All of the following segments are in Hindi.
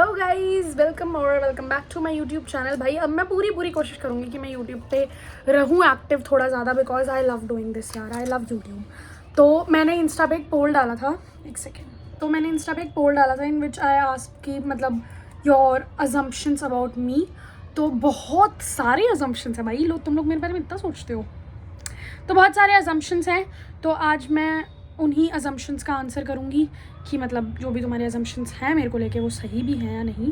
Hello guys, welcome back to my YouTube channel. भाई अब मैं पूरी कोशिश करूँगी कि मैं यूट्यूब पे रहूँ एक्टिव थोड़ा ज़्यादा, because I love doing this यार, आई लव यूट्यूब। तो मैंने इंस्टा पे एक पोल डाला था, एक सेकेंड। तो मैंने इंस्टा पे एक पोल डाला था इन विच आई आस्क्ड कि मतलब योर अजम्पशंस अबाउट मी। तो बहुत सारे अजम्पशंस हैं भाई, तुम लोग मेरे बारे में इतना सोचते हो, तो बहुत सारे अजम्पशंस हैं। तो आज मैं उन्हीं अजम्पशंस का आंसर करूँगी कि मतलब जो भी तुम्हारे अजम्पशंस हैं मेरे को लेके वो सही भी हैं या नहीं।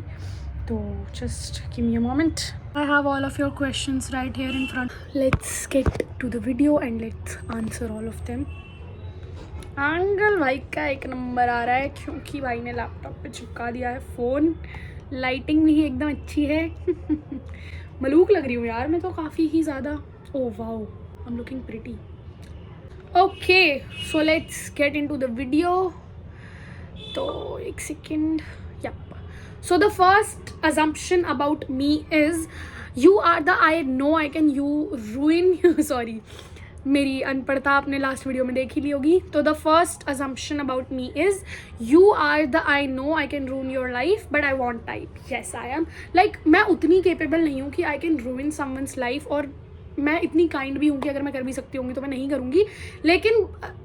तो just give me a moment, I have all of your questions right here in front. Let's get to the video and let's answer all of them. एंगल भाई का एक नंबर आ रहा है क्योंकि भाई ने लैपटॉप पे चिपका दिया है फ़ोन। लाइटिंग भी एकदम अच्छी है मलूक लग रही हूँ यार मैं तो काफ़ी ही ज़्यादा। Oh wow, I am looking pretty. Okay, so let's get into the video. So, एक second. Yep. So the first assumption about me is you are the I know I can you ruin you. Sorry, मेरी अनपढ़ता आपने लास्ट वीडियो में देख ही ली होगी। तो the first assumption about me is you are the I know I can ruin your life but I want type. Yes I am. Like मैं उतनी capable नहीं हूँ कि I can ruin someone's life, और मैं इतनी काइंड भी हूँ कि अगर मैं कर भी सकती हूँ तो मैं नहीं करूँगी। लेकिन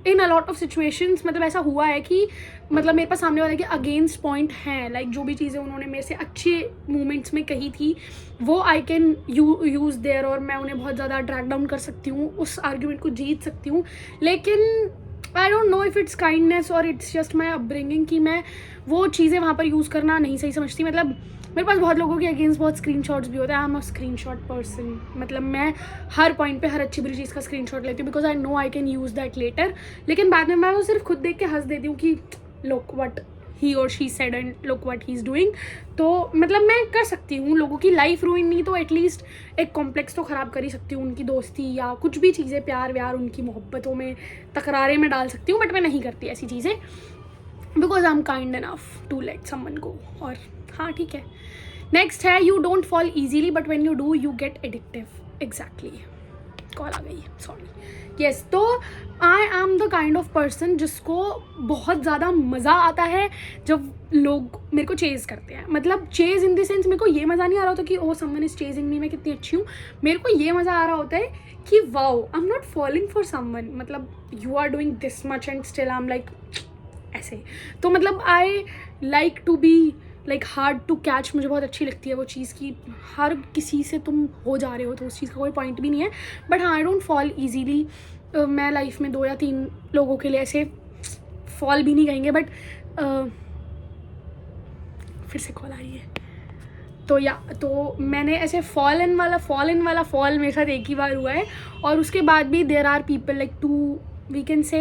इन अ लॉट ऑफ सिचुएशंस मतलब ऐसा हुआ है कि मतलब मेरे पास सामने वाले के अगेंस्ट पॉइंट हैं। लाइक जो भी चीज़ें उन्होंने मेरे से अच्छे मोमेंट्स में कही थी वो आई कैन यूज़ देयर, और मैं उन्हें बहुत ज़्यादा ड्रैग डाउन कर सकती हूँ, उस आर्ग्यूमेंट को जीत सकती हूँ। लेकिन I don't know if it's kindness और इट्स जस्ट माई अपब्रिंगिंग कि मैं वो चीज़ें वहाँ पर यूज़ करना नहीं सही समझती। मतलब मेरे पास बहुत लोगों के अगेंस्ट बहुत स्क्रीनशॉट्स भी होते हैं। I am a screenshot person, मतलब मैं हर पॉइंट पे हर अच्छी बुरी चीज़ का स्क्रीनशॉट लेती हूँ because I know I can use that later. लेकिन बाद में मैं वो सिर्फ खुद देख के हंस देती हूँ कि लुक व्हाट ही और she said and look what he is doing. तो मतलब मैं कर सकती हूँ लोगों की लाइफ रूइन नहीं तो एटलीस्ट एक कॉम्प्लेक्स तो ख़राब कर ही सकती हूँ, उनकी दोस्ती या कुछ भी चीज़ें, प्यार व्यार, उनकी मोहब्बतों में तकरारें में डाल सकती हूँ। बट मैं नहीं करती ऐसी चीज़ें because I am kind enough to let someone go. और हाँ ठीक है, नेक्स्ट है you don't fall easily but when you do you get addictive. Exactly, call आ गई, सॉरी। यस, तो I am the kind of person जिसको बहुत ज़्यादा मज़ा आता है जब लोग मेरे को चेज़ करते हैं। मतलब चेज़ इन द सेंस मेरे को ये मज़ा नहीं आ रहा होता कि ओ समवन इज़ चेजिंग मी, मैं कितनी अच्छी हूँ। मेरे को ये मज़ा आ रहा होता है कि wow I am not falling for someone, मतलब you are doing this much and still I am like ऐसे। तो मतलब I like to be like hard to catch, मुझे बहुत अच्छी लगती है वो चीज़ कि हर किसी से तुम हो जा रहे हो तो उस चीज़ का कोई पॉइंट भी नहीं है। बट हाँ, आई डोंट फॉल ईजीली। मैं लाइफ में 2 या 3 लोगों के लिए ऐसे फॉल भी नहीं कहेंगे, बट फिर से कॉल आ रही है। तो मैंने ऐसे फॉल इन वाला फॉल मेरे साथ एक ही बार हुआ है, और उसके बाद भी there are people like 2 we can say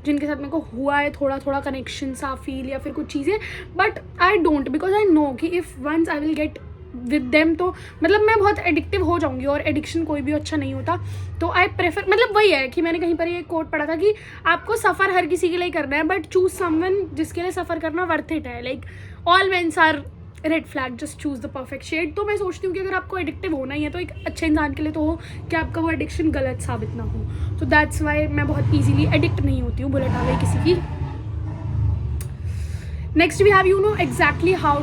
जिनके साथ मेरे को हुआ है थोड़ा कनेक्शन सा फील या फिर कुछ चीज़ें। But I don't, because I know कि if once I will get with them तो मतलब मैं बहुत एडिक्टिव हो जाऊंगी, और एडिक्शन कोई भी अच्छा नहीं होता। तो आई प्रेफर, मतलब वही है कि मैंने कहीं पर ये कोट पढ़ा था कि आपको सफ़र हर किसी के लिए करना है बट चूज समवन जिसके लिए सफ़र करना वर्थ इट है। Like all men's are red flag, just choose the perfect shade. तो मैं सोचती हूँ कि अगर आपको एडिक्टिव होना ही है तो एक अच्छे इंसान के लिए तो हो कि आपका वो एडिक्शन गलत साबित ना हो। तो दैट्स वाई मैं बहुत ईजिली एडिक्ट नहीं होती हूँ बुलेट आ गई किसी की। Next we have you know exactly how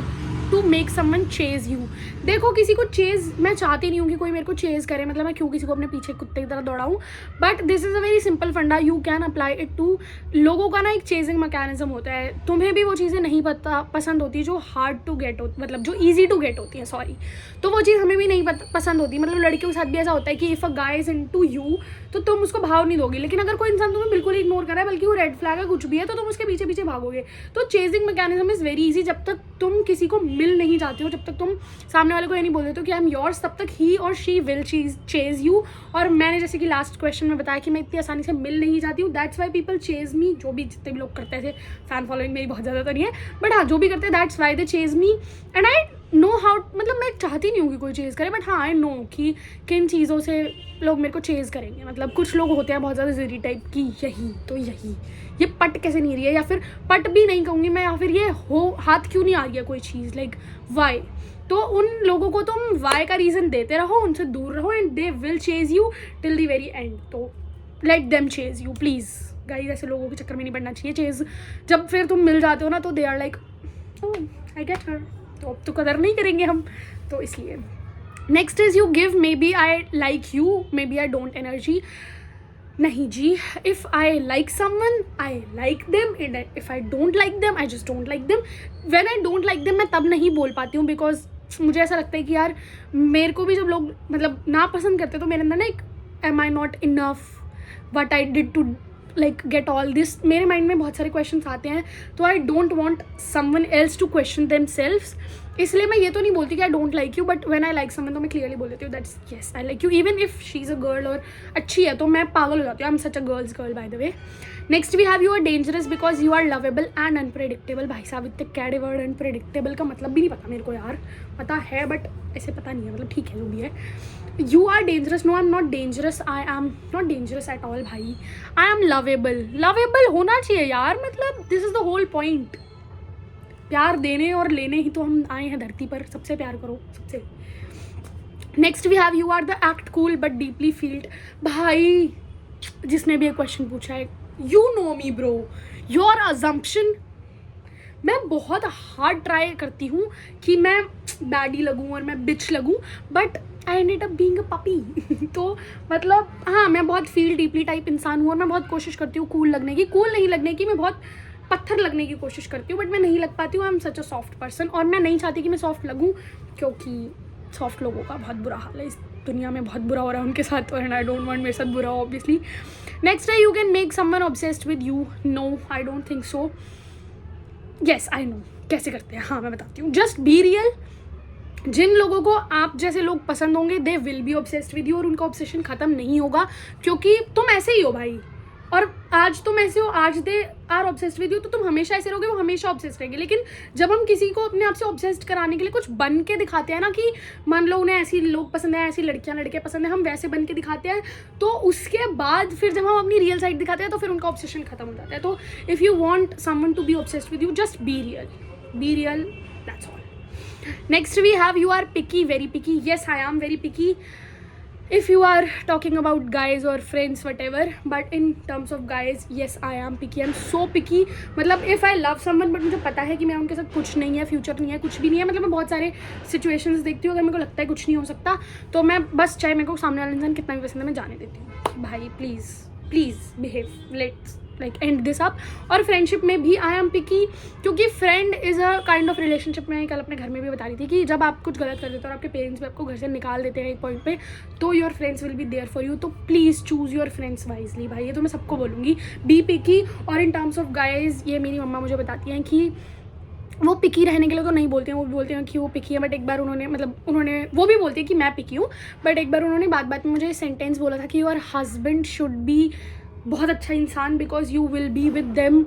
to make someone chase you. देखो किसी को चेज मैं चाहती नहीं हूँ कि कोई मेरे को चेज करे, मतलब मैं क्यों किसी को अपने पीछे कुत्ते की तरह दौड़ाऊँ। But this is a very simple फंडा, you can apply it to लोगों का ना एक चेजिंग मैकेनिज्म होता है। तुम्हें भी वो चीज़ें नहीं पसंद होती जो हार्ड टू गेट होती, मतलब जो ईजी टू गेट होती है, सॉरी। तो वो चीज़ हमें भी नहीं पसंद होती। मतलब लड़कियों के साथ भी ऐसा होता है कि if a guy is into you तो तुम उसको भाव नहीं दोगे, लेकिन अगर कोई इंसान तुम्हें बिल्कुल इग्नोर कर रहा है बल्कि वो रेड फ्लैग है कुछ भी है तो तुम उसके पीछे पीछे भागोगे। तो chasing mechanism is very easy. जब तक तुम किसी को मिल नहीं जाते हो, जब तक तुम सामने वाले को ये नहीं बोल देते हो कि आई एम योर्स, तब तक ही और शी विल चेज यू। और मैंने जैसे कि लास्ट क्वेश्चन में बताया कि मैं इतनी आसानी से मिल नहीं जाती हूँ, दैट्स वाई पीपल चेज मी। जो भी जितने भी लोग करते थे, फैन फॉलोइंग मेरी बहुत ज़्यादा तो नहीं है, बट हाँ जो भी करते हैं that's why they chase me. And I know how, मतलब मैं चाहती नहीं हूँ कि कोई चेज़ करे, बट हाँ आई नो कि किन चीज़ों से लोग मेरे को चेज़ करेंगे। मतलब कुछ लोग होते हैं बहुत ज़्यादा ज़िरी टाइप की, यही तो यही, ये पट कैसे नहीं रही है, या फिर पट भी नहीं कहूँगी मैं, या फिर ये हो हाथ क्यों नहीं आ रही है कोई चीज़, लाइक वाई। तो उन लोगों को तुम वाई का रीज़न देते रहो, उनसे दूर रहो, and they will chase you till the very end. तो let them chase you please guys. ऐसे लोगों के चक्कर में नहीं पड़ना चाहिए। चेज़ जब फिर तुम मिल जाते हो ना तो they are like I get her, तो अब तो कदर नहीं करेंगे हम, तो इसलिए। Next is you give maybe I like you maybe I don't energy. नहीं जी, if I like someone I like them, and if I don't like them I just don't like them. When I don't like them मैं तब नहीं बोल पाती हूँ, बिकॉज मुझे ऐसा लगता है कि यार मेरे को भी जब लोग मतलब ना पसंद करते तो मेरे अंदर ना एक am I not enough, what I did to like get all this, मेरे माइंड में बहुत सारे क्वेश्चंस आते हैं, तो I don't want someone else to question themselves. इसलिए मैं ये तो नहीं बोलती कि I don't like you, but when I like someone तो मैं क्लियरली बोल देती हूँ that's yes I like you, even if she is a girl और अच्छी है तो मैं पागल हो जाती हूँ। I am such a girls girl by the way. Next we have you are dangerous because you are lovable and unpredictable. भाई साहब इतने कैडे वर्ड, अनप्रेडिक्टेबल का मतलब भी नहीं पता मेरे को यार, पता है बट ऐसे पता नहीं है, मतलब ठीक है जो भी है। You are dangerous, no I am not dangerous, I am not dangerous at all भाई, आई एम लवेबल। लवेबल होना चाहिए यार, मतलब this is the whole point. प्यार देने और लेने ही तो हम आए हैं धरती पर, सबसे प्यार करो सबसे। Next we have you are the act cool but deeply field. भाई जिसने भी एक क्वेश्चन पूछा है, you know me bro, your assumption. मैं बहुत हार्ड ट्राई करती हूँ कि मैं बैडी लगूँ और मैं बिच लगूँ, but I ended up being a puppy. तो मतलब हाँ, मैं बहुत फील डीपली टाइप इंसान हूँ और मैं बहुत कोशिश करती हूँ कूल लगने की, कूल नहीं लगने की, मैं बहुत पत्थर लगने की कोशिश करती हूँ, बट मैं नहीं लग पाती हूँ। I am such a soft person, और मैं नहीं चाहती कि मैं सॉफ्ट लगूँ, क्योंकि सॉफ्ट लोगों का बहुत बुरा हाल है इस दुनिया में, बहुत बुरा हो रहा है उनके साथ, एंड आई डोंट वांट मेरे साथ बुरा हो ऑब्वियसली। नेक्स्ट है you can make someone obsessed with you. No I don't think so. Yes I know कैसे करते हैं, हाँ मैं बताती हूँ। Just be real. जिन लोगों को आप जैसे लोग पसंद होंगे they will be obsessed with you, और उनका ऑब्सेशन ख़त्म नहीं होगा, क्योंकि तुम ऐसे ही हो भाई। और आज तुम ऐसे हो, आज they are obsessed with you, तो तुम हमेशा ऐसे रहोगे, वो हमेशा ऑब्सेस्ड रहेंगे। लेकिन जब हम किसी को अपने आप से ऑब्सेस्ड कराने के लिए कुछ बन के दिखाते हैं ना, कि मान लो उन्हें ऐसी लोग पसंद है, ऐसी लड़कियां लड़के पसंद है, हम वैसे बन के दिखाते हैं, तो उसके बाद फिर जब हम अपनी रियल साइड दिखाते हैं तो फिर उनका ऑब्सेशन खत्म हो जाता है। तो if you want someone to be obsessed with you, just be real, that's all. Next we have you are picky, very picky. Yes, I am very picky if you are talking about guys or friends whatever, but in terms of guys, yes I am picky. I'm so picky. मतलब if I love someone but मुझे पता है कि मैं उनके साथ कुछ नहीं है, फ्यूचर नहीं है, कुछ भी नहीं है, मतलब मैं बहुत सारे सिचुएशंस देखती हूँ, अगर मेरे को लगता है कुछ नहीं हो सकता तो मैं बस, चाहे मेरे को सामने वाला इंसान कितना भी पसंद है, मैं जाने देती हूँ। भाई please behave, let's like and this up. और फ्रेंडशिप में भी आई एम पिकी, क्योंकि friend is a kind of relationship. मैं कल अपने घर में भी बता रही थी कि जब आप कुछ गलत कर देते हो और आपके पेरेंट्स भी आपको घर से निकाल देते हैं एक पॉइंट पे, तो your friends will be there for you. तो please choose your friends wisely भाई, ये तो मैं सबको बोलूँगी, बी पिकी। और इन टर्म्स ऑफ गाइज, ये मेरी मम्मा मुझे बताती हैं कि वो पिकी रहने के लिए तो नहीं बोलते हैं, वो भी बोलते हैं कि वो पिकी है, बट एक बार उन्होंने वो भी बोलती है कि मैं पिकी हूँ, बट एक बार उन्होंने बात में मुझे सेंटेंस बोला था कि योर हस्बैंड शुड बी बहुत अच्छा इंसान, because you will be with them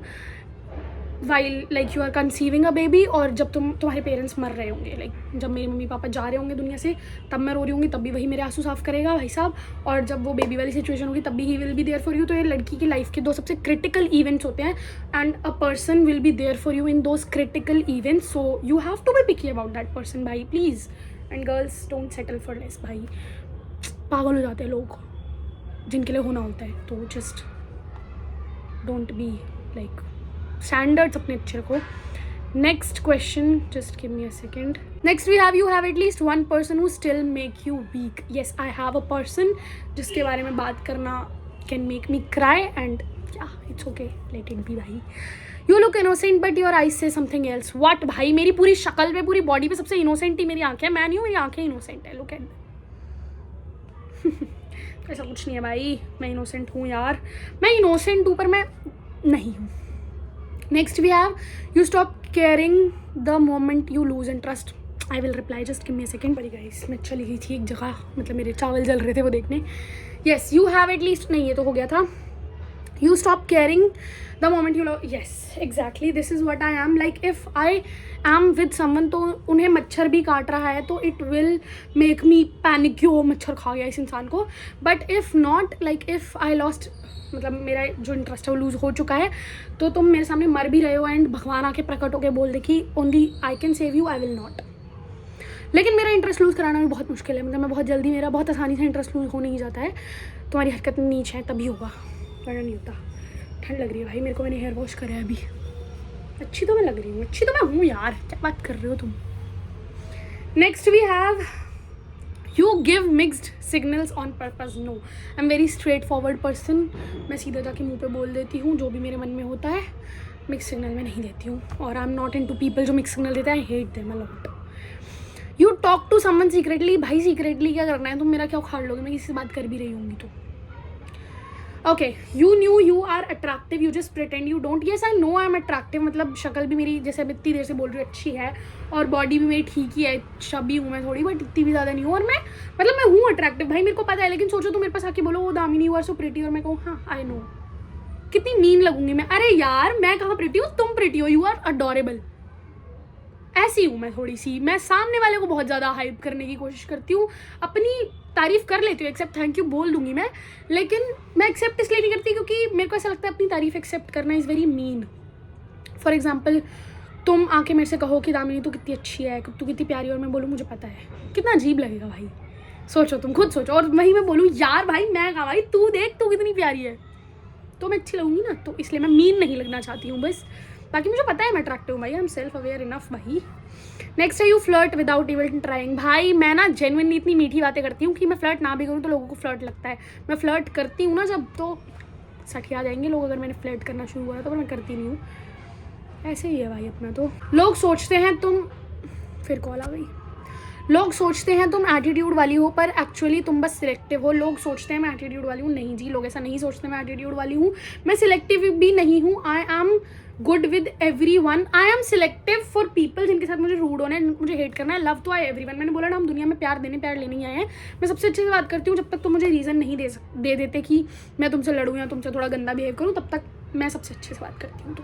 while like you are conceiving a baby, और जब तुम्हारे पेरेंट्स मर रहे होंगे, लाइक जब मेरे मम्मी पापा जा रहे होंगे दुनिया से, तब मैं रो रही होंगी, तब भी वही मेरे आंसू साफ करेगा भाई साहब, और जब वो बेबी वाली सिचुएशन होगी तब भी he will be there for you. तो ये लड़की की लाइफ के दो सबसे क्रिटिकल इवेंट्स होते हैं, and a person will be there for you in those critical events, so you have to be picky about that person भाई, please. And girls don't settle for less भाई, पागल हो जाते हैं लोग जिनके लिए होना होता है, तो just don't be like, standards अपने अच्छे रखो। Next question, just give me a second. Next we have you have at least one person who still make you weak. Yes I have a person जिसके बारे में बात करना can make me cry, and yeah it's okay, let it be भाई। You look innocent but your eyes say something else. What भाई, मेरी पूरी शक्ल पे, पूरी बॉडी पे सबसे इनोसेंट ही मेरी आंखें हैं, मैं नहीं हूँ, मेरी आंखें इनोसेंट है, लुक एट। ऐसा कुछ नहीं है भाई, मैं इनोसेंट हूँ यार, मैं इनोसेंट हूँ पर मैं नहीं हूँ। Next we have you stop caring the moment you lose interest. I will reply, just give me a second. पर गाइस मैं चली गई थी एक जगह, मतलब मेरे चावल जल रहे थे वो देखने। येस यू हैव एटलीस्ट, नहीं ये तो हो गया था। You stop caring the moment you love. Yes exactly this is what I am. Like if I am with someone, तो उन्हें मच्छर भी काट रहा है तो it will make me panic कि वो मच्छर खा गया इस इंसान को। But if not, like if I lost, मतलब मेरा जो इंटरेस्ट है वो लूज़ हो चुका है, तो तुम मेरे सामने मर भी रहे हो एंड भगवान आके प्रकट होकर बोल दे कि only I can save you, I will not. लेकिन मेरा इंटरेस्ट लूज़ कराना भी बहुत मुश्किल है, मतलब मैं बहुत जल्दी, मेरा बहुत आसानी से इंटरेस्ट लूज़ हो नहीं जाता है। तुम्हारी हरकत नीच है तभी होगा, वरना नहीं होता। ठंड लग रही है भाई मेरे को, मैंने हेयर वॉश करा है अभी। अच्छी तो मैं लग रही हूँ, अच्छी तो मैं हूँ यार, क्या बात कर रहे हो तुम। Next we have you give mixed signals on purpose. No, I am very straightforward person. मैं सीधा जाके मुंह पे बोल देती हूँ जो भी मेरे मन में होता है. मिक्स सिग्नल मैं नहीं देती हूँ, और I am not into people जो मिक्स सिग्नल देते हैं. I hate them a lot. You talk to someone secretly. भाई सीक्रेटली क्या करना है, तुम मेरा क्या उखाड़ लोगे, मैं किसी से बात कर भी रही होंगी तो. Okay, you knew you are attractive, you just pretend you don't. Yes I know I am attractive. मतलब शक्ल भी मेरी, जैसे अब इतनी देर से बोल रही हूँ, अच्छी है, और बॉडी भी मेरी ठीक ही है. छबी हूँ मैं थोड़ी, बट इतनी भी ज़्यादा नहीं हूँ. और मैं हूँ अट्रैक्टिव भाई, मेरे को पता है. लेकिन सोचो तुम मेरे पास आके बोलो वो Damini you are so pretty, और मैं कहूँ हाँ आई नो, कितनी मीन लगूंगी मैं. अरे यार मैं कहाँ प्रिटी हूँ, तुम प्रिटी हो, यू आर अडोरेबल. ऐसी हूँ मैं थोड़ी सी. मैं सामने वाले को बहुत ज़्यादा हाइप करने की कोशिश करती हूँ. अपनी तारीफ कर लेती हूँ, एक्सेप्ट थैंक यू बोल दूंगी मैं, लेकिन मैं एक्सेप्ट इसलिए नहीं करती क्योंकि मेरे को ऐसा लगता है अपनी तारीफ एक्सेप्ट करना is very mean. For example, तुम आके मेरे से कहो कि दामिनी तू कितनी अच्छी है, तू कितनी प्यारी है, और मैं बोलूँ मुझे पता है, कितना अजीब लगेगा भाई. सोचो, तुम खुद सोचो. और वहीं मैं बोलूँ यार भाई मैं कहा भाई तू देख तू कितनी प्यारी है, तो मैं अच्छी लगूंगी ना. तो इसलिए मैं मीन नहीं लगना चाहती हूँ बस. बाकी मुझे पता है मैं अट्रैक्टिव हूँ भाई. I am self aware enough भाई. नेक्स्ट है you flirt without even trying. भाई मैं ना जेन्युइनली इतनी मीठी बातें करती हूँ कि मैं फ्लर्ट ना भी करूँ तो लोगों को फ्लर्ट लगता है. मैं फ्लर्ट करती हूँ ना जब, तो सठिया जाएंगे लोग अगर मैंने फ्लर्ट करना शुरू हुआ तो, पर मैं करती नहीं हूँ. ऐसे ही है भाई अपना. तो लोग सोचते हैं तुम, फिर कॉल आ गई. लोग सोचते हैं तुम एटीट्यूड वाली हो, पर एक्चुअली तुम बस सिलेक्टिव हो. लोग सोचते हैं मैं एटीट्यूड वाली हूँ. नहीं जी, लोग ऐसा नहीं सोचते मैं एटीट्यूड वाली हूँ. मैं सिलेक्टिव भी नहीं हूँ. I am good with every one. I am selective for people जिनके साथ मुझे रूड होना है, मुझे हेट करना है. Love to I everyone. मैंने बोला ना हम दुनिया में प्यार देने प्यार लेने ही आए हैं. मैं सबसे अच्छे से बात करती हूँ. जब तक तुम मुझे रीज़न नहीं दे देते कि मैं तुमसे लड़ूँ या तुमसे थोड़ा गंदा बिहेव करूँ, तब तक मैं सबसे अच्छे से बात करती हूँ. तो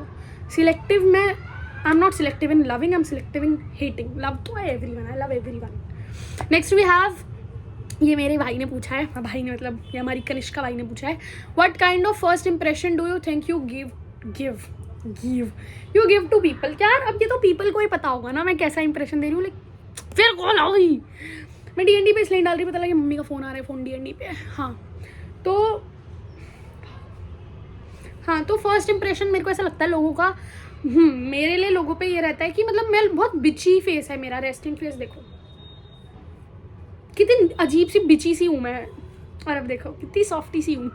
सिलेक्टिव मैं, I am not selective in loving, I am selective in hating. Love to I everyone, I love everyone. Next we have, ये मेरे भाई ने पूछा है. भाई ने मतलब ये हमारी कनिष्का भाई ने पूछा है. What kind of first impression do you think you give to people. यार अब ये तो पीपल को ही पता होगा ना मैं कैसा इंप्रेशन दे रही हूँ. लाइक फिर कॉल आ गई. मैं डीएनडी पे इसलिए डाल रही, पता लगा मम्मी का फ़ोन आ रहा है. फ़ोन डीएनडी पे. हाँ तो फर्स्ट इंप्रेशन मेरे को ऐसा लगता है लोगों का, मेरे लिए लोगों पे ये रहता है कि मतलब मैं बहुत बिची फेस है मेरा. रेस्टिंग फेस देखो कितनी अजीब सी बिची सी हूँ मैं, और अब देखो कितनी सॉफ्टी सी हूँ.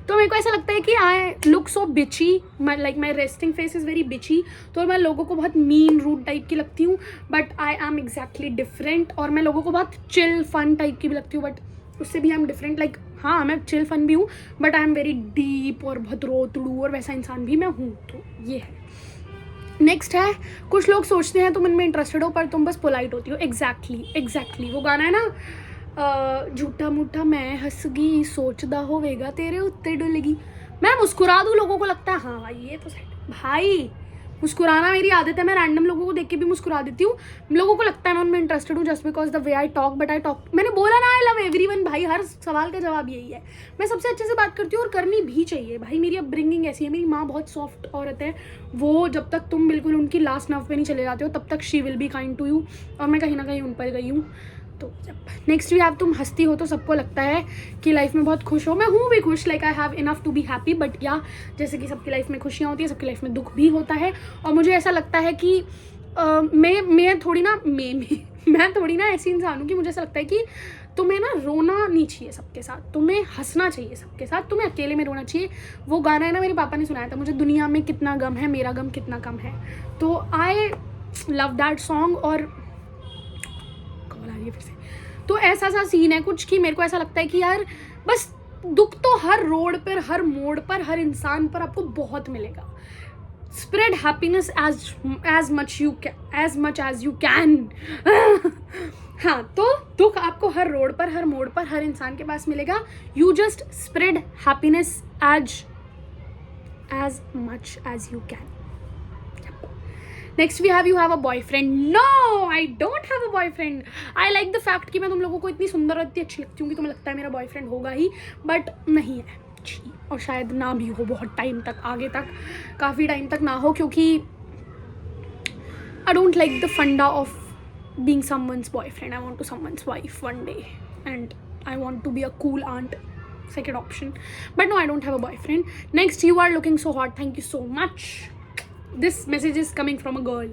तो मेरे को ऐसा लगता है कि आई look so bitchy. Like my resting face is very bitchy. तो मैं लोगों को बहुत मीन रूड टाइप की लगती हूँ, but I am exactly different. और मैं लोगों को बहुत चिल फन टाइप की भी लगती हूँ, बट उससे भी आई एम डिफरेंट. लाइक हाँ मैं चिल फन भी हूँ, but I am very deep और बहुत रोतड़ू, और वैसा इंसान भी मैं हूँ. तो ये है. नेक्स्ट है, कुछ लोग सोचते हैं तुम इनमें इंटरेस्टेड हो पर तुम बस पोलाइट होती हो. एग्जैक्टली वो गाना है ना, झूठा मूठा मैं हंसगी सोचदा होवेगा तेरे उत्ते डुलगी. मैं मुस्कुरा दूँ लोगों को लगता है हाँ भाई ये तो सही. भाई मुस्कुराना मेरी आदत है. मैं रैंडम लोगों को देख के भी मुस्कुरा देती हूँ. लोगों को लगता है मैं उनमें इंटरेस्टेड हूँ just because the way I talk. But I talk, मैंने बोला ना आई लव एवरीवन भाई. हर सवाल का जवाब यही है. मैं सबसे अच्छे से बात करती हूँ और करनी भी चाहिए भाई. मेरी अपब्रिंगिंग ऐसी है. मेरी माँ बहुत सॉफ्ट औरत है. वो जब तक तुम बिल्कुल उनकी लास्ट नर्व पे नहीं चले जाते हो तब तक she will be kind to you. और मैं कहीं ना कहीं उन पर गई हूँ. तो नेक्स्ट भी आप, तुम हंसती हो तो सबको लगता है कि लाइफ में बहुत खुश हो. मैं हूँ भी खुश. Like I have enough to be happy. But या जैसे कि सबकी लाइफ में खुशियाँ होती है, सबकी लाइफ में दुख भी होता है. और मुझे ऐसा लगता है कि मैं थोड़ी ना ऐसी इंसान हूँ कि मुझे ऐसा लगता है कि तुम्हें ना रोना नहीं चाहिए सबके साथ, तुम्हें हंसना चाहिए सबके साथ, तुम्हें अकेले में रोना चाहिए. वो गाना है ना, मेरे पापा ने सुनाया था, मुझे दुनिया में कितना गम है मेरा गम कितना कम है. तो आई लव दैट सॉन्ग. और फिर से तो ऐसा सा सीन है कुछ कि मेरे को ऐसा लगता है कि यार बस दुख तो हर रोड पर, हर मोड़ पर, हर इंसान पर आपको बहुत मिलेगा. Spread happiness as much as you can. हाँ तो दुख आपको हर रोड पर, हर मोड़ पर, हर इंसान के पास मिलेगा. You just spread happiness as much as you can. Next we have, you have a boyfriend. No I don't have a boyfriend. I like the fact कि मैं तुम लोगों को इतनी सुंदर और इतनी अच्छी लगती हूँ कि तुम्हें लगता है मेरा बॉयफ्रेंड होगा ही, बट नहीं है. और शायद ना भी हो बहुत टाइम तक, आगे तक काफ़ी टाइम तक ना हो, क्योंकि I don't like the funda of being someone's boyfriend. I want to someone's wife one day and I want to be a cool aunt. Second option, but no, I don't have a boyfriend. Next, you are looking so hot. Thank you so much. This message is coming from a girl.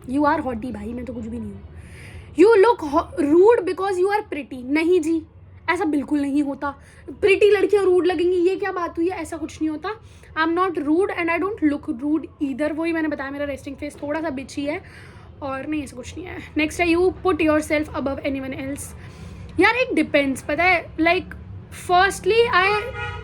You are hottie भाई, मैं तो कुछ भी नहीं हूँ. You look rude because you are pretty. नहीं जी, ऐसा बिल्कुल नहीं होता। प्रिटी लड़कियां रूड लगेंगी, ये क्या बात हुई है? ऐसा कुछ नहीं होता। I am not rude and I don't look rude either. वही मैंने बताया, मेरा रेस्टिंग फेस थोड़ा सा बिची है, और नहीं ऐसा कुछ नहीं है। नेक्स्ट है you put your self above any one else. यार इट डिपेंड्स, पता है, लाइक फर्स्टली आई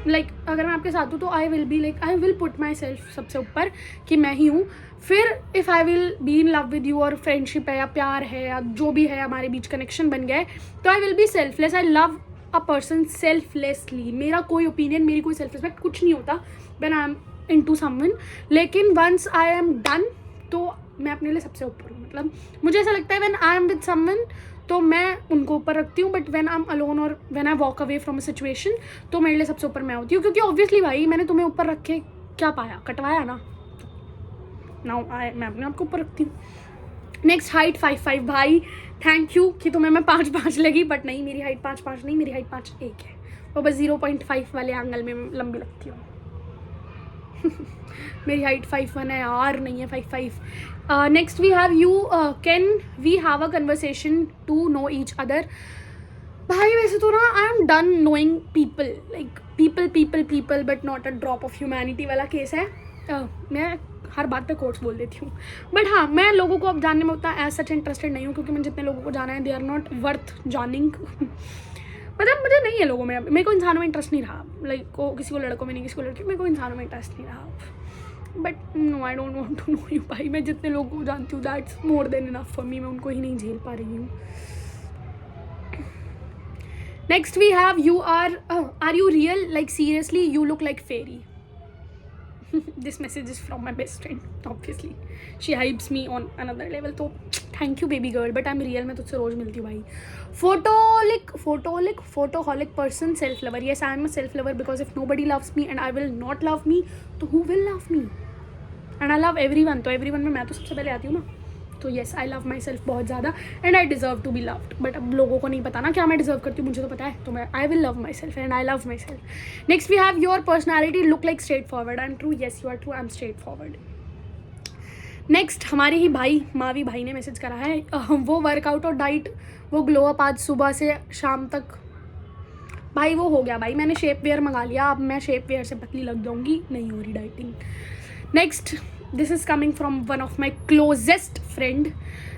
लाइक अगर मैं आपके साथ हूँ तो I will be like I will put my self सबसे ऊपर कि मैं ही हूँ। फिर if I will be in love with you और फ्रेंडशिप है या प्यार है या जो भी है, हमारे बीच कनेक्शन बन गया है, तो I will be selfless. I love a person selflessly. मेरा कोई ओपिनियन, मेरी कोई सेल्फ रिस्पेक्ट कुछ नहीं होता when I am into someone. लेकिन वंस आई एम डन तो मैं अपने लिए सबसे ऊपर हूँ। मतलब मुझे ऐसा लगता है when I am with someone तो मैं उनको ऊपर रखती हूँ, but when I am alone और when I walk away from a situation तो मेरे लिए सबसे ऊपर मैं होती हूँ। क्योंकि ऑब्वियसली भाई मैंने तुम्हें ऊपर रख के क्या पाया? कटवाया ना। नाउ मैं अपने आप को ऊपर रखती हूँ। Next height 5'5". भाई थैंक यू कि तुम्हें मैं 5'5" लगी, बट नहीं, मेरी हाइट 5'5" नहीं, मेरी हाइट 5'1" है। वो बस 0.5 वाले एंगल में लंबी लगती हूँ। मेरी हाइट 5'1" है यार, नहीं है 5'5". Next we have you can we have a conversation to know each other. भाई वैसे तो ना I am done knowing people, like people but not a drop of humanity वाला केस है। मैं हर बात पे कोट्स बोल देती हूँ, बट हाँ मैं लोगों को अब जानने में उतना एज सच इंटरेस्टेड नहीं हूँ, क्योंकि मैंने जितने लोगों को जाना है they are not worth joining. मतलब मुझे नहीं है लोगों में, मेरे को इंसानों में इंटरेस्ट नहीं रहा। लाइक को किसी को लड़कों में नहीं, किसी को लड़की, मेरे को इंसानों में इंटरेस्ट नहीं रहा। But no I don't want to know you. भाई मैं जितने लोगों को जानती हूँ that's more than enough for me. मैं उनको ही नहीं झेल पा रही हूँ। Next we have you are you real, like seriously you look like fairy. This message is from my best friend, obviously. She hypes me on another level. तो thank you baby girl, but I'm real. मैं तुझसे रोज मिलती हूँ भाई। Photoholic person, self lover. Yes, I am a self lover because if nobody loves me and I will not love me, तो who will love me? And I love everyone. तो everyone में मैं तो सबसे पहले आती हूँ ना। तो yes I love myself बहुत ज़्यादा and I deserve to be loved. बट अब लोगों को नहीं पता ना क्या मैं डिज़र्व करती हूँ, मुझे तो पता है। तो मैं I will love myself and I love myself. Next we have your personality look like straightforward. I am true, yes you are true, I am straightforward. नेक्स्ट हमारे ही भाई मावी भाई ने मैसेज करा है, वो वर्कआउट और डाइट वो ग्लो अप आज सुबह से शाम तक। भाई वो हो गया भाई, मैंने शेप वेयर मंगा लिया, अब मैं शेप वेयर से पतली लग जाऊँगी, नहीं हो रही dieting. Next this is coming from one of my closest friend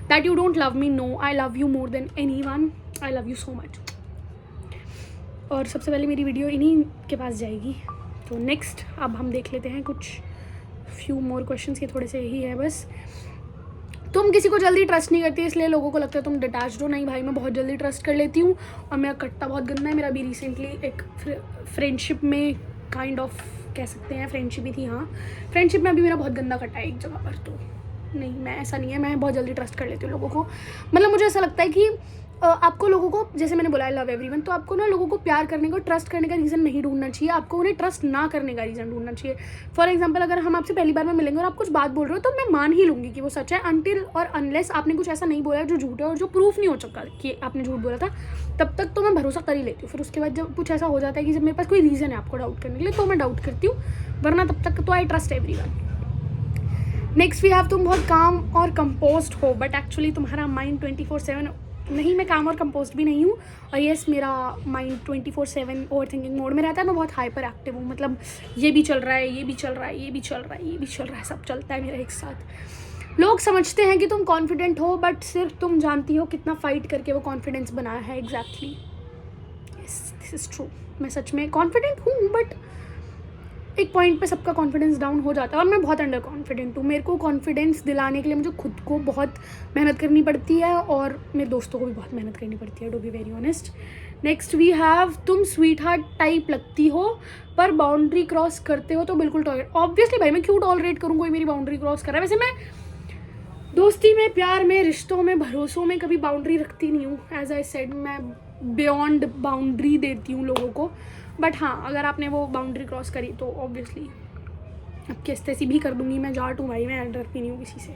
that you don't love me. No, I love you more than anyone. I love you so much. और सबसे पहले मेरी वीडियो इन्हीं के पास जाएगी। तो नेक्स्ट अब हम देख लेते हैं कुछ फ्यू मोर क्वेश्चंस के, थोड़े से यही है बस। तुम किसी को जल्दी ट्रस्ट नहीं करती, इसलिए लोगों को लगता है तुम डिटैच्ड हो। नहीं भाई, मैं बहुत जल्दी ट्रस्ट कर लेती हूँ और मेरा कट्टा बहुत गंदा है। मेरा भी रिसेंटली एक फ्रेंडशिप में काइंड ऑफ कह सकते हैं फ्रेंडशिप ही थी, हाँ फ्रेंडशिप में अभी मेरा बहुत गंदा कटा है एक जगह पर। तो नहीं, मैं ऐसा नहीं है, मैं बहुत जल्दी ट्रस्ट कर लेती हूँ लोगों को। मतलब मुझे ऐसा लगता है कि आपको लोगों को, जैसे मैंने बोला आई लव एवरीवन, तो आपको ना लोगों को प्यार करने का, ट्रस्ट करने का रीज़न नहीं ढूंढना चाहिए, आपको उन्हें ट्रस्ट ना करने का रीज़न ढूंढना चाहिए। फॉर एग्जाम्पल अगर हम आपसे पहली बार में मिलेंगे और आप कुछ बात बोल रहे हो तो मैं मान ही लूँगी कि वो सच है, अनटिल और अनलेस आपने कुछ ऐसा नहीं बोला जो झूठ है और जो प्रूफ नहीं हो चुका कि आपने झूठ बोला था, तब तक तो मैं भरोसा कर ही लेती हूँ। फिर उसके बाद जब कुछ ऐसा हो जाता है कि जब मेरे पास कोई रीज़न है आपको डाउट करने के लिए, तो मैं डाउट करती हूँ, वरना तब तक तो I trust everyone. Next we have तुम बहुत काम और कंपोस्ट हो, बट एक्चुअली तुम्हारा माइंड 24/7 नहीं, मैं काम और कंपोस्ट भी नहीं हूँ। और येस मेरा माइंड 24/7 ओवर थिंकिंग मोड में रहता है। मैं बहुत हाइपर एक्टिव हूँ, मतलब ये भी चल रहा है, ये भी चल रहा है, ये भी चल रहा है, ये भी चल रहा है, सब चलता है मेरा एक साथ। लोग समझते हैं कि तुम कॉन्फिडेंट हो, बट सिर्फ तुम जानती हो कितना फाइट करके वो कॉन्फिडेंस बनाया है। Exactly, yes this is true. मैं सच में कॉन्फिडेंट हूँ, बट एक पॉइंट पे सबका कॉन्फिडेंस डाउन हो जाता है और मैं बहुत अंडर कॉन्फिडेंट हूँ। मेरे को कॉन्फिडेंस दिलाने के लिए मुझे खुद को बहुत मेहनत करनी पड़ती है और मेरे दोस्तों को भी बहुत मेहनत करनी पड़ती है, to be very honest. Next we have तुम स्वीट हार्ट टाइप लगती हो पर बाउंड्री क्रॉस करते हो तो बिल्कुल टॉलरेट। ऑब्वियसली भाई मैं क्यों टॉलरेट करूँ, कोई मेरी बाउंड्री क्रॉस कर रहा है। वैसे मैं दोस्ती में, प्यार में, रिश्तों में, भरोसों में कभी बाउंड्री रखती नहीं हूँ। एज आई सेड, मैं बियॉन्ड बाउंड्री देती हूँ लोगों को, बट हाँ अगर आपने वो बाउंड्री क्रॉस करी तो ऑब्वियसली अब किस तैसी भी कर दूंगी। मैं जाट हूँ भाई, मैं डरती नहीं हूँ किसी से।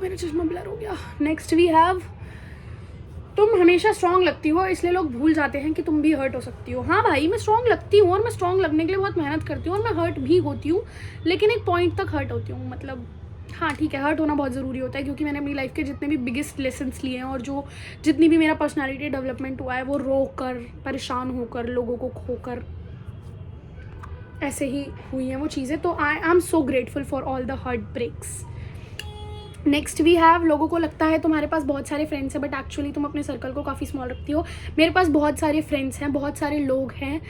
मेरा चश्मा ब्लर हो गया। नेक्स्ट वी हैव तुम हमेशा स्ट्रांग लगती हो, इसलिए लोग भूल जाते हैं कि तुम भी हर्ट हो सकती हो। हाँ भाई मैं स्ट्रांग लगती हूँ और मैं स्ट्रांग लगने के लिए बहुत मेहनत करती हूँ और मैं हर्ट भी होती हूँ, लेकिन एक पॉइंट तक हर्ट होती हूँ। मतलब हाँ ठीक है, हर्ट होना बहुत ज़रूरी होता है, क्योंकि मैंने अपनी लाइफ के जितने भी बिगेस्ट लेसन्स लिए हैं और जितनी भी मेरा पर्सनालिटी डेवलपमेंट हुआ है वो रो कर, परेशान होकर, लोगों को खोकर, ऐसे ही हुई हैं वो चीज़ें. तो I am so grateful for all the heartbreaks. Next we have, लोगों को लगता है तुम्हारे पास बहुत सारे फ्रेंड्स हैं, बट एक्चुअली तुम अपने सर्कल को काफ़ी स्मॉल रखती हो. मेरे पास बहुत सारे फ्रेंड्स हैं, बहुत सारे लोग हैं.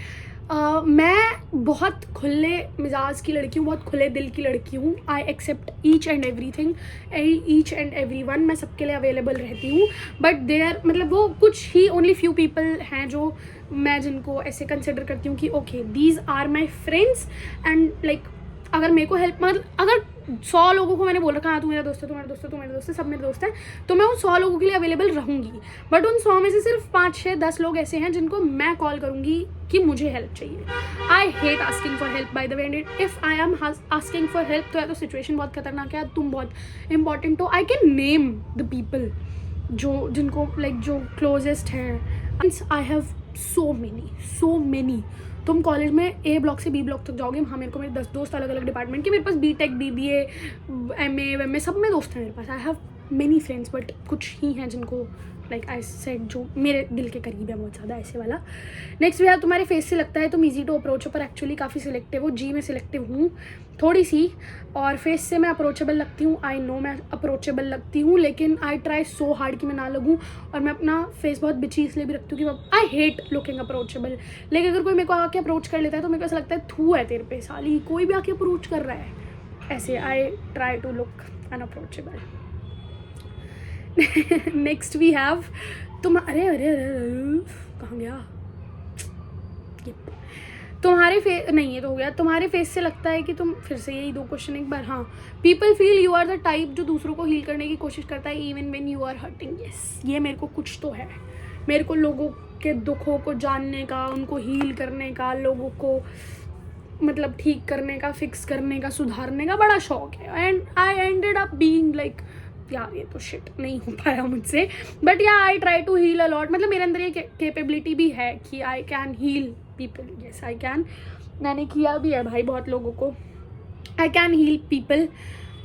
मैं बहुत खुले मिजाज की लड़की हूँ, बहुत खुले दिल की लड़की हूँ. I accept each and everything, each and everyone. मैं सबके लिए अवेलेबल रहती हूँ. बट देयर मतलब वो कुछ ही ओनली फ्यू पीपल हैं जो मैं जिनको ऐसे कंसिडर करती हूँ कि okay these are my friends. And like अगर मेरे को हेल्प, मतलब अगर 100 लोगों को मैंने बोल रखा है तू मेरा दोस्त है, तू मेरा दोस्त है, तू मेरे दोस्त है, सब मेरे दोस्त हैं, तो मैं उन 100 लोगों के लिए अवेलेबल रहूँगी. बट उन 100 में से सिर्फ 5, 6, 10 लोग ऐसे हैं जिनको मैं कॉल करूँगी कि मुझे हेल्प चाहिए. I hate asking for help by the way. And if I am asking for help तो या तो सिचुएशन बहुत खतरनाक है, तुम बहुत इंपॉर्टेंट हो. I can name the people जिनको लाइक जो क्लोजेस्ट हैं. I have so many. तुम कॉलेज में ए ब्लॉक से बी ब्लॉक तक जाओगे, वहाँ मेरे को मेरे 10 दोस्त अलग अलग डिपार्टमेंट के. मेरे पास BTech, BBA, MA सब में दोस्त हैं मेरे पास. I have many friends, but कुछ ही हैं जिनको लाइक आई सेड जो मेरे दिल के करीब है बहुत ज़्यादा, ऐसे वाला. नेक्स्ट भैया, तुम्हारे फेस से लगता है तुम ईजी टू अप्रोच हो, पर एक्चुअली काफ़ी सिलेक्टिव हो. जी मैं सिलेक्टिव हूँ थोड़ी सी, और फेस से मैं अप्रोचेबल लगती हूँ. आई नो मैं अप्रोचेबल लगती हूँ, लेकिन आई ट्राई सो हार्ड कि मैं ना लगूँ. और मैं अपना फेस बहुत बिची इसलिए भी रखती हूँ कि आई हेट लुकिंग अप्रोचेबल. लेकिन अगर कोई मेरे को आके अप्रोच कर लेता है तो मेरे को ऐसा लगता है थू है तेरे पे साली, कोई भी आके अप्रोच कर रहा है ऐसे. I try to look unapproachable. Next we have तुम, अरे अरे अरे कहाँ गया, तुम्हारे फेस नहीं, ये तो हो गया. तुम्हारे फेस से लगता है कि तुम, फिर से यही 2 क्वेश्चन एक बार. हाँ, people feel you are the type जो दूसरों को हील करने की कोशिश करता है even when you are hurting. Yes, ये मेरे को कुछ तो है. मेरे को लोगों के दुखों को जानने का, उनको हील करने का, लोगों को मतलब ठीक करने का, फिक्स करने का, सुधारने का बड़ा शौक है. And I ended up being like यार ये तो शिट नहीं हो पाया मुझसे. बट या I try to heal a lot. मतलब मेरे अंदर ये कैपेबिलिटी भी है कि I can heal people. Yes I can. मैंने किया भी है भाई बहुत लोगों को. I can heal people.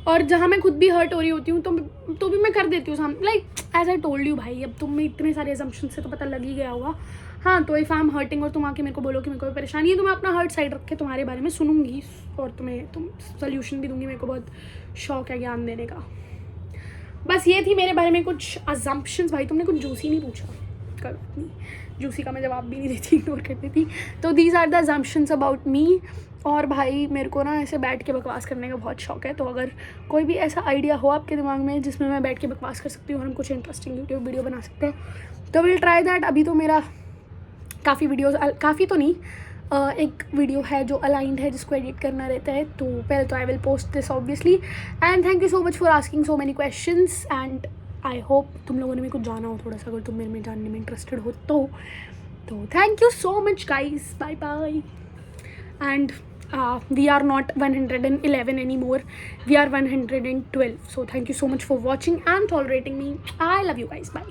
और जहाँ मैं खुद भी हर्ट हो रही होती हूँ तो भी मैं कर देती हूँ सामने. Like as I told you भाई, अब तुम में इतने सारे असम्पशन से तो पता लग ही गया होगा. हाँ, तो इफ़ आई एम हर्टिंग और तुम आके मेरे को बोलो कि मेरे को भी परेशानी है, तो मैं अपना हर्ट साइड रख के तुम्हारे बारे में सुनूंगी और तुम सोल्यूशन भी दूंगी. मेरे को बहुत शौक है ज्ञान देने का. बस ये थी मेरे बारे में कुछ अजम्पशंस. भाई तुमने कुछ जूसी नहीं पूछा, करो नहीं, जूसी का मैं जवाब भी नहीं देती, इग्नोर कर देती. तो these are the assumptions about me. और भाई मेरे को ना ऐसे बैठ के बकवास करने का बहुत शौक है. तो अगर कोई भी ऐसा आइडिया हो आपके दिमाग में जिसमें मैं बैठ के बकवास कर सकती हूँ और हम कुछ इंटरेस्टिंग यूट्यूब वीडियो बना सकते हैं तो विल ट्राई दैट. अभी तो मेरा काफ़ी वीडियोज़, काफ़ी तो नहीं, एक वीडियो है जो अलाइंड है जिसको एडिट करना रहता है. तो पहले तो I will post this obviously. And thank you so much for asking so many questions. And I hope तुम लोगों ने मेरे को जाना हो थोड़ा सा, अगर तुम मेरे में जानने में इंटरेस्टेड हो तो thank you so much guys. Bye bye. And we are not 111 anymore, we are 112. So thank you so much for watching and tolerating me. I love you guys. Bye.